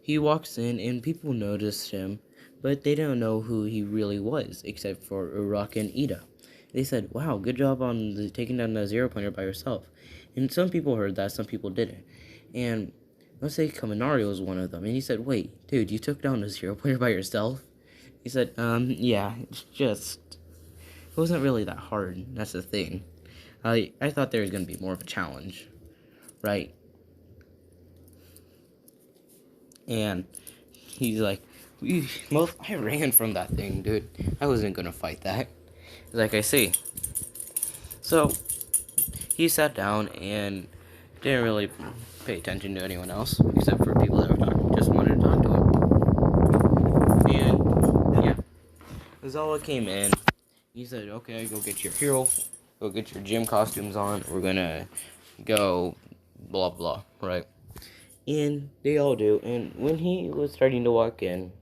he walks in and people noticed him, but they don't know who he really was, except for Uraka and Ida. They said, wow, good job on taking down the 0-pointer by yourself. And some people heard that, some people didn't. And let's say Kaminari was one of them. And he said, wait, dude, you took down the 0-pointer by yourself? He said, yeah, it wasn't really that hard. That's the thing. I thought there was going to be more of a challenge, right? And he's like, I ran from that thing, dude. I wasn't going to fight that. Like I see. So, he sat down and didn't really pay attention to anyone else, except for people that were talking, just wanted to talk to him. And, yeah. Zawa came in. He said, okay, go get your gym costumes on. We're gonna go blah blah, right? And they all do. And when he was starting to walk in,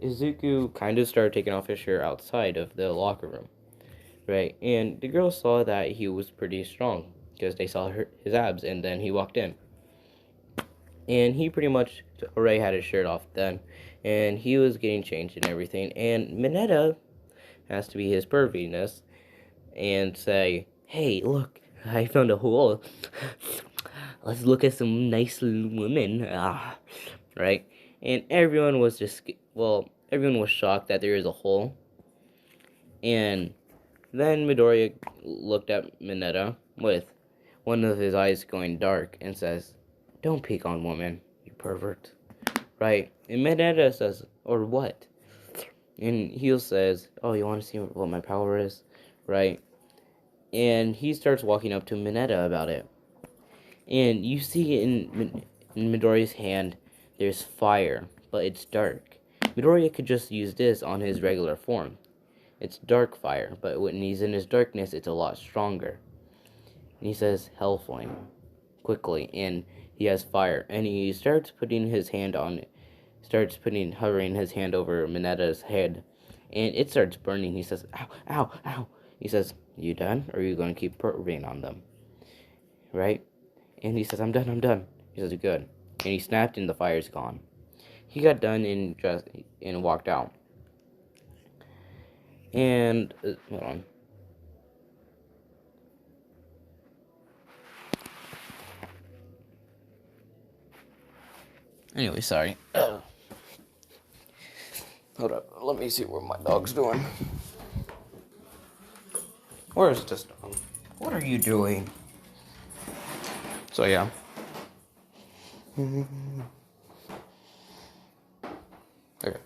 Izuku kind of started taking off his shirt outside of the locker room, right? And the girls saw that he was pretty strong because they saw his abs, and then he walked in. And he pretty much already had his shirt off then, and he was getting changed and everything. And Mineta has to be his perviness and say, hey, look, I found a hole. Let's look at some nice women. Right? And everyone was shocked that there is a hole. And then Midoriya looked at Mineta with one of his eyes going dark and says, don't peek on women, you pervert. Right? And Mineta says, or what? And Heel says, oh, you want to see what my power is? Right? And he starts walking up to Mineta about it. And you see in Midoriya's hand, there's fire, but it's dark. Midoriya could just use this on his regular form. It's dark fire, but when he's in his darkness, it's a lot stronger. And he says, Hell Flame, quickly, and he has fire. And he starts putting his hand on it, hovering his hand over Mineta's head. And it starts burning. He says, ow, ow, ow. He says, you done? Or are you going to keep burning on them? Right? And he says, I'm done. He says, good. And he snapped and the fire's gone. He got done and walked out. And, hold on. Anyway, sorry. Hold up, let me see what my dog's doing. Where's this dog? What are you doing? So, yeah. Okay.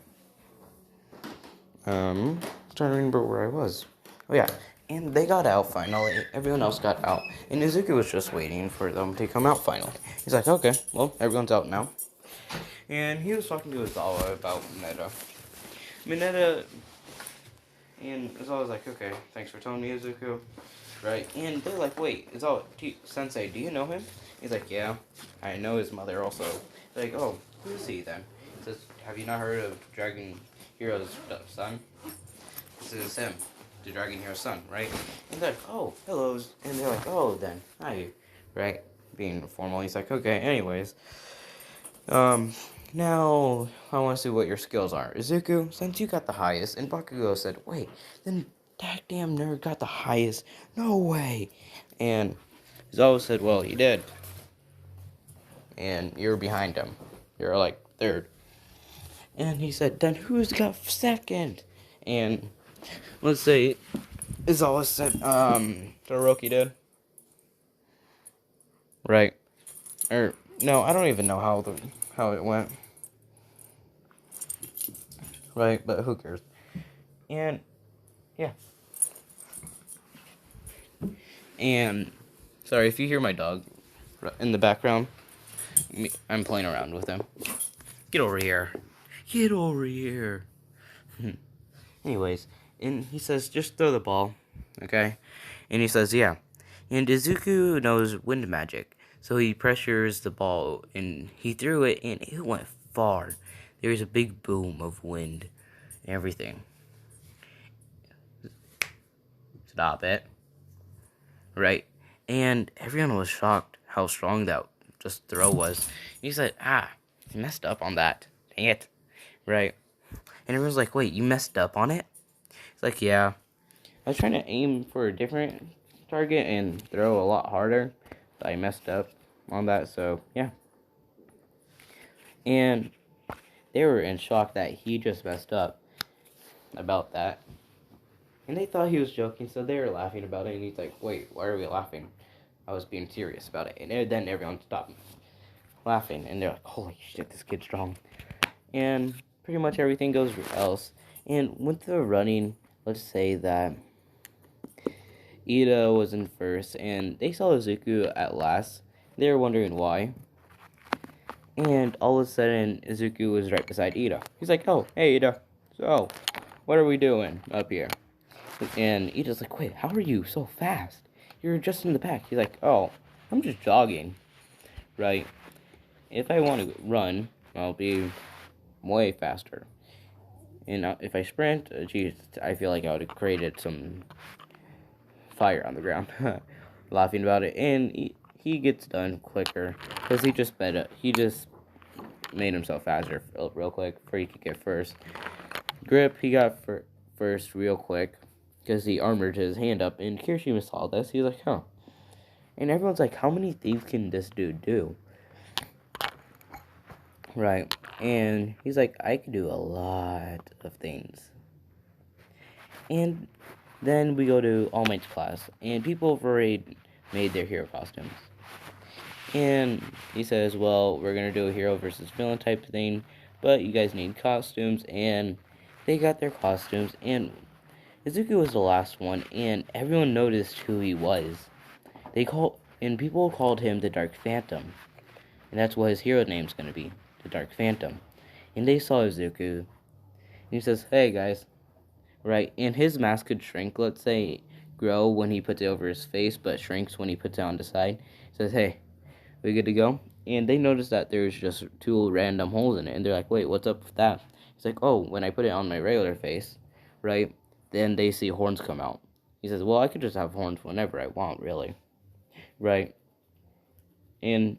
Trying to remember where I was. Oh, yeah. And they got out finally. Everyone else got out. And Izuku was just waiting for them to come out finally. He's like, okay, well, everyone's out now. And he was talking to Izawa about Mineta, and Izawa's like, okay, thanks for telling me, Izuku. Right? And they're like, wait, Izawa, Sensei, do you know him? He's like, yeah, I know his mother also. They're like, oh, who is he then? He says, have you not heard of Dragon Hero's son? This is him, the Dragon Hero's son, right? And they're like, oh, hello. And they're like, oh, then, hi. Right? Being formal, he's like, okay, anyways. Now, I want to see what your skills are. Izuku, since you got the highest, and Bakugo said, wait, then that damn nerd got the highest. No way. And Izawa said, well, he did. And you're behind him. You're like third. And he said, then who's got second? And let's say Izawa said, Todoroki did. Right. Or, no, I don't even know how it went. Right, but who cares? And, yeah. And, sorry, if you hear my dog in the background, I'm playing around with him. Get over here. Get over here. Anyways, and he says, just throw the ball, okay? And he says, yeah. And Izuku knows wind magic, so he pressures the ball, and he threw it, and it went far. There was a big boom of wind and everything. Stop it. Right? And everyone was shocked how strong that just throw was. He said, you messed up on that. Dang it. Right? And everyone's like, wait, you messed up on it? It's like, yeah. I was trying to aim for a different target and throw a lot harder, but I messed up on that, so, yeah. And they were in shock that he just messed up about that. And they thought he was joking, so they were laughing about it, and he's like, wait, why are we laughing? I was being serious about it. And then everyone stopped laughing, and they're like, holy shit, this kid's strong. And pretty much everything goes else. And with the running, let's say that Ida was in first, and they saw Izuku at last. They were wondering why. And all of a sudden, Izuku was right beside Ida. He's like, oh, hey, Ida. So, what are we doing up here? And Ida's like, wait, how are you so fast? You're just in the back. He's like, oh, I'm just jogging. Right? If I want to run, I'll be way faster. And if I sprint, geez, I feel like I would have created some fire on the ground. Laughing about it. And he gets done quicker. Because he just made himself faster real quick before he could get first. Grip, he got first real quick. Because he armored his hand up. And Kirishima saw this. He's like, huh. And everyone's like, how many things can this dude do? Right. And he's like, I can do a lot of things. And then we go to All Might's class. And people have already made their hero costumes. And he says, well, we're going to do a hero versus villain type thing, but you guys need costumes, and they got their costumes, and Izuku was the last one, and everyone noticed who he was. People called him the Dark Phantom, and that's what his hero name's going to be, the Dark Phantom. And they saw Izuku, and he says, hey guys, right, and his mask could shrink, let's say, grow when he puts it over his face, but shrinks when he puts it on the side. He says, hey, we good to go? And they noticed that there's just 2 random holes in it, and they're like, wait, what's up with that? It's like, oh, when I put it on my regular face, right, then they see horns come out. He says, well, I could just have horns whenever I want, really, right? And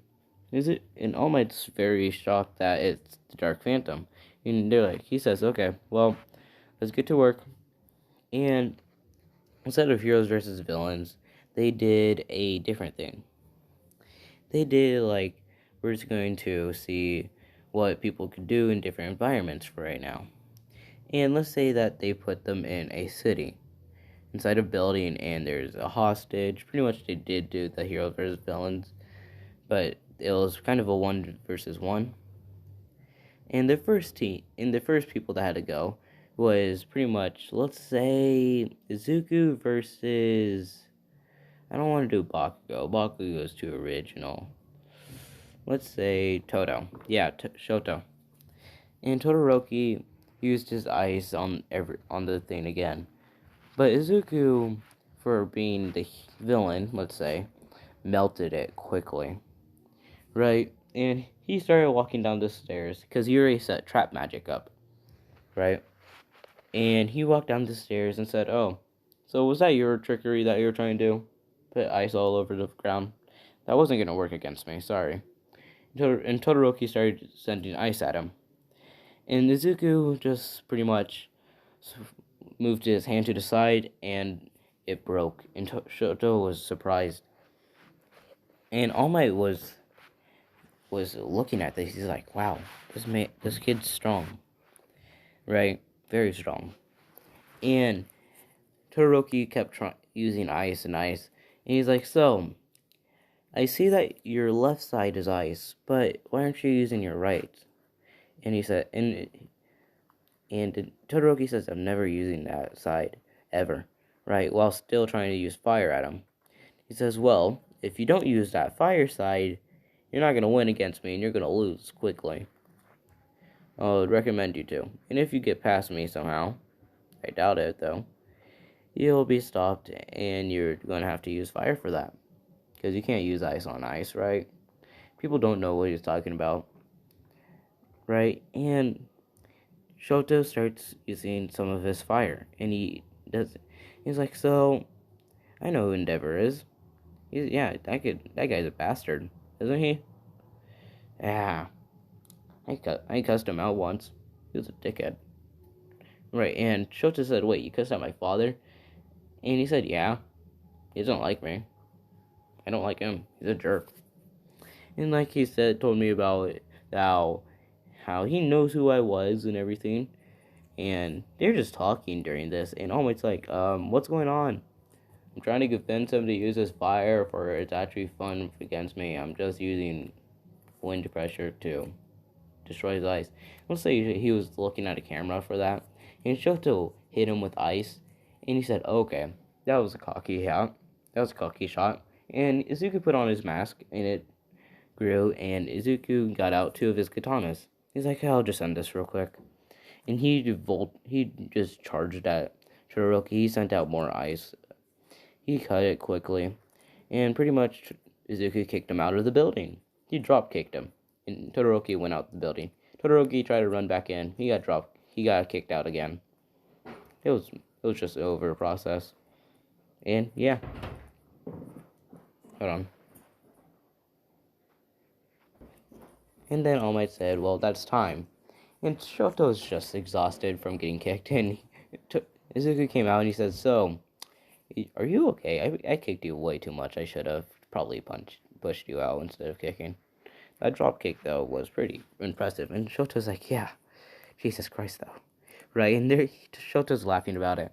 All Might's very shocked that it's the Dark Phantom, and they're like, he says, okay, well, let's get to work. And instead of heroes versus villains, they did a different thing. They did, like, we're just going to see what people could do in different environments for right now. And let's say that they put them in a city, inside a building, and there's a hostage. Pretty much they did do the heroes versus villains, but it was kind of a 1 versus 1. And the first people that had to go was pretty much, let's say, Izuku versus, I don't want to do Bakugo. Bakugo is too original. Let's say Toto. Yeah, Shoto. And Todoroki used his ice on the thing again. But Izuku, for being the villain, let's say, melted it quickly. Right? And he started walking down the stairs because he already set trap magic up. Right? And he walked down the stairs and said, oh, so was that your trickery that you were trying to do? Put ice all over the ground? That wasn't going to work against me, sorry. And Todoroki started sending ice at him. And Izuku just pretty much moved his hand to the side, and it broke. And Shoto was surprised. And All Might was looking at this. He's like, wow, this kid's strong. Right? Very strong. And Todoroki kept using ice and ice. And he's like, so, I see that your left side is ice, but why aren't you using your right? And he said, and Todoroki says, I'm never using that side, ever, right? While still trying to use fire at him. He says, well, if you don't use that fire side, you're not going to win against me, and you're going to lose quickly. I would recommend you to. And if you get past me somehow, I doubt it, though, you'll be stopped, and you're going to have to use fire for that. Because you can't use ice on ice, right? People don't know what he's talking about. Right? And Shoto starts using some of his fire. And he's like, so, I know who Endeavor is. That guy's a bastard, isn't he? Yeah. I cussed him out once. He was a dickhead. Right, and Shoto said, wait, you cussed out my father? And he said, yeah. He doesn't like me. I don't like him. He's a jerk. And like he said, told me about how he knows who I was and everything. And they're just talking during this. And All Might's like, what's going on? I'm trying to convince him to use his fire for it's actually fun against me. I'm just using wind pressure to destroy his ice. Let's say he was looking at a camera for that. And Shoto hit him with ice. And he said, okay, that was a cocky shot. That was a cocky shot. And Izuku put on his mask, and it grew, and Izuku got out 2 of his katanas. He's like, I'll just end this real quick. And he just charged at Todoroki. He sent out more ice. He cut it quickly, and pretty much Izuku kicked him out of the building. He drop kicked him, and Todoroki went out the building. Todoroki tried to run back in. He got kicked out again. It was just over a process. And yeah. Hold on. And then All Might said, well, that's time. And Shoto's just exhausted from getting kicked. And Izuku came out and he said, so, are you okay? I kicked you way too much. I should have probably pushed you out instead of kicking. That drop kick, though, was pretty impressive. And Shoto's like, yeah, Jesus Christ, though. Right? And Shoto's laughing about it.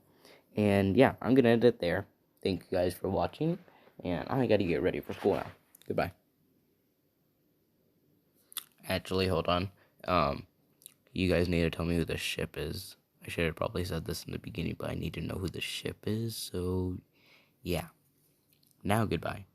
And yeah, I'm going to end it there. Thank you guys for watching. And I gotta get ready for school now. Goodbye. Actually, hold on. You guys need to tell me who the ship is. I should have probably said this in the beginning, but I need to know who the ship is. So, yeah. Now, goodbye.